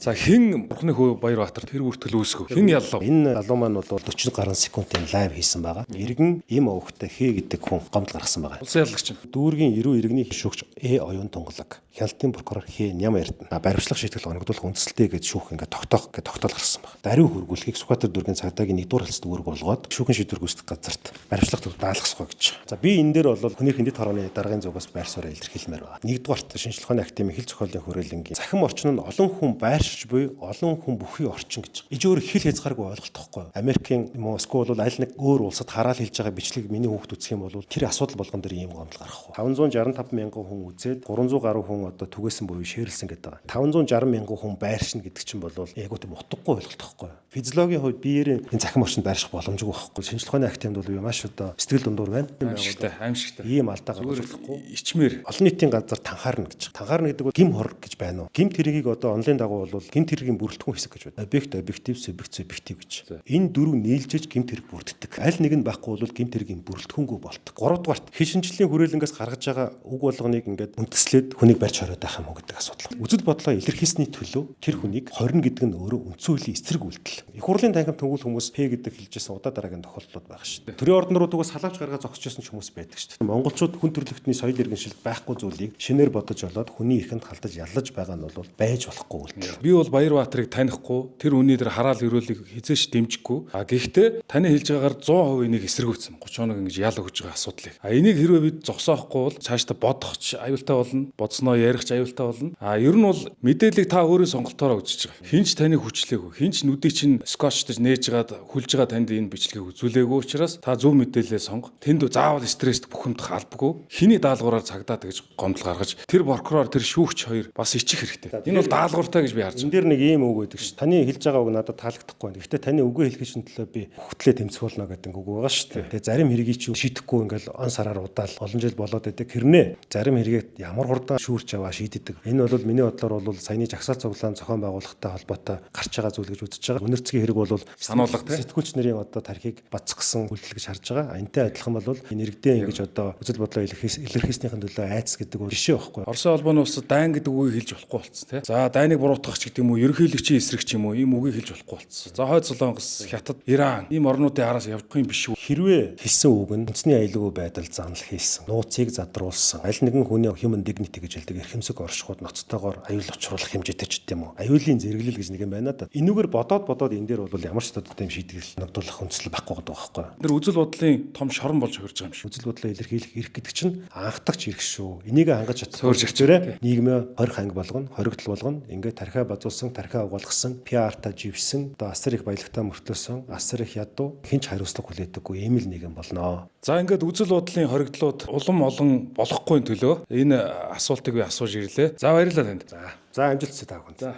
За хэн Бурхны хөө Баярбаатар тэр бүртгэл үүсгв? Хэн яллав? Энэ залуу маань бол 40 гаруй секундын лайв хийсэн байгаа. Иргэн им овогтой хээ гэдэг хүн гомдол гаргасан байгаа. Улсын яллагч. Дүүргийн 90 иргэний шүүгч оюун тунгалаг. Хяналтын прокурор Х Ням Эрдэнэ. Баримтлах шийтгэл оногдуулах үндсэлтэй гэж шүүх ингээд тогтоол гаргасан байна. Даруй хөргүүлэхийг Сүхбаатар дүүргийн цагдаагийн 1-р халцад үүрэг болгоод шүүхэн шийдвэр гүйцэтгэх газарт баримтлах төв даалгасгах гэж. За би энэ дээр бол хүний хиндэт хорооны даргын зүгээс байр суурь илэрхийлмээр байна. Нэгдүгээрт шинжлэх ухааны академийн хил зохиолын хүрээлэнгийн захим орчин нь олон хүн байршиж буй олон хүн бүхий орчин гэж. Иж өөр хэл хязгааргүй ойлголт тохгүй. Америкийн Москва бол аль нэг өөр улсад хараал хэлж байгаа бичлэг миний хүүхд үзэх юм бол тэр асуудал болгон дээр ийм гомдол гарах. 565 мянган хүн үзээд 300 гаруй хүн одоо түгээсэн буюу шеэрлсэн гэдэг. 560 мянган хүн байршина гэдэг чинь бол яг тийм утгагүй ойлголт тохгүй. Физиологийн хувьд биеэрийн энэ захим орчинд байрших боломжгүй байхгүй. Шинжлэх ухааны академид бол маш одоо сэтгэл дундуур байна. Аимшигтай. Ийм алдаа гаргахгүй. Ичмэр. Олон нийтийн газар танхаарна гэж. Танхаарна гэдэг бол гим хор гэж байна уу? Гимт хэргийг одоо онлайн дагуу бол гимт хэргийн бүрэлдэхүүн хэсэг гэж байна. Объект, объектив, субъектив гэж. Энэ дөрөв нийлжиж гимт хэрэг бүрддэг. Аль нэг нь байхгүй бол гимт хэргийн бүрэлдэхүүнгүй болдог. 3-дугаарт хэл шинжлэлийн хүрээлэнгээс гаргаж байгаа үг болгоныг ингээд үндэслээд хүнийг барьж хориод байх юм уу гэдэг асуудал. Үзэл бодлоо илэрхийлсний төлөө тэр хүнийг хорин гэдэг нь өөрөө үндсэн хуулийн эсрэг үйлдэл. Их хурлын танхимд төгөөл хүмүүс П гэдэг хэлжсэн удаа дараагийн тохиолдлууд байгаа шүү дээ. Төрийн ордон руу дугаас салаавч гаргаа зогсож байсан ч хүмүүс байдаг шүү дээ. Монголчууд хүн төрөлхтний соёл иргэншилд байхгүй зүйлийг шинээр бодож олоод хүний ихэнд халтаж яллаж байгаа нь бол байж болохгүй үйлдэл. Би бол Баярбаатарыг танихгүй, тэр үний дээр хараал өрөөлийг хизээш дэмжихгүй. Гэхдээ таны хэлж байгаагаар 100% энийг эсэргүүцсэн. 30 хоног ингэж ял өгж байгаа асуудлыг. Энийг хэрвээ бид зогсоохгүй бол цаашдаа бодохч аюултай болно, бодсноо ярихч аюултай болно. Ер нь бол мэдээллийг та өөрөө сонголтоороо үзэж байгаа. Хинч таны хүчлээгүй, хинч нүдийг чинь скотчтож нээж гаад хүлж байгаа танд энэ бичлэгийг үзүүлээгүй учраас та зөв мэдээлэлээ сонго. Тэнд заавал стресст бүхэмд халбгүй. Хиний даалгавраар цагдаад гэж гомдол гаргаж тэр прокурор тэр шүүгч хоёр бас ичих хэрэгтэй. Энэ бол даалгавартай гэж би харж байна. Энд дээр нэг ийм үг байдаг ш. Таны хэлж байгаа үг надад таалагдахгүй байна. Гэхдээ таны үгээ хэлхийн төлөө би хөтлөө тэмцэх болно гэдэг үг байгаа ш. Тэгээ зарим хэргийг чи шийдэхгүй ингээл он сараар удаал олон жил болоод байдаг. Хэрнээ зарим хэргийг ямар хурдан шүүрч аваа шийддэг. Энэ бол миний бодлоор бол саяны жагсаал цуглаан зохион байгуулалттай холбоотой гарч байгаа зүйл гэж үзэж байгаа. Үнэрцгийн хэрэг бол сануулга сэтгүүлч нарын одоо тархийг бацгсан үйлдэл гэж харж байгаа. Энтэй адилхан бол энэ иргэдээ ингэж одоо үзэл бодлоо илэрхийлснийхэн төлөө айц гэдэг бол жишээ байхгүй. Оросын холбооны улсад дайн гэдэг үгийг хэлж болохгүй болсон тийм. За дайныг буруутгах ч гэдэг юм уу, ерөнхийлөгчийн эсрэг ч юм уу, ийм үгийг хэлж болохгүй болсон. За Хойд Солонгос, Хятад, Иран ийм орнуудын араас явдах юм биш үү? Хэрвээ хэлсэн үг нь үндэсний аюулгүй байдал занал хийсэн, нууцыг задруулсан, аль нэгэн хүний human dignity гэж хэлдэг эрхэмсэг оршихуйд ноцтойгоор аюул учруулах хэмжээтэй ч гэдэм үү. Аюулын зэрэглэл гэж нэг юм байна да. Энүүгээр бодоод энэ дээр бол ямар ч тодтой юм шийдэл ногдуулах хүнслэл байхгүй байгаа байхгүй. Тэр үзэл бодлын том шорон болж хөрж байгаа юм шиг. Үзэл бодлоо илэрхийлэх эрх гэдэг чинь анхдагч эрх шүү. Энийг хангаж чадсан нийгмээ хорих анги болгоно, хоригдол болгоно. Ингээд тархиа базуулсан, тархиа угаалгасан, PR-та живсэн, одоо асар их баялагтаа мөртлөөсөн, асар их ядуу хинч хариуцлага хүлээдэггүй ийм л нэгэн болно. За ингээд үзэл бодлын хоригдлууд улам олон болохгүй төлөө энэ асуултыг би асууж ирлээ. За баярлалаа танд. За амжилт хүсье та бүхэнд. За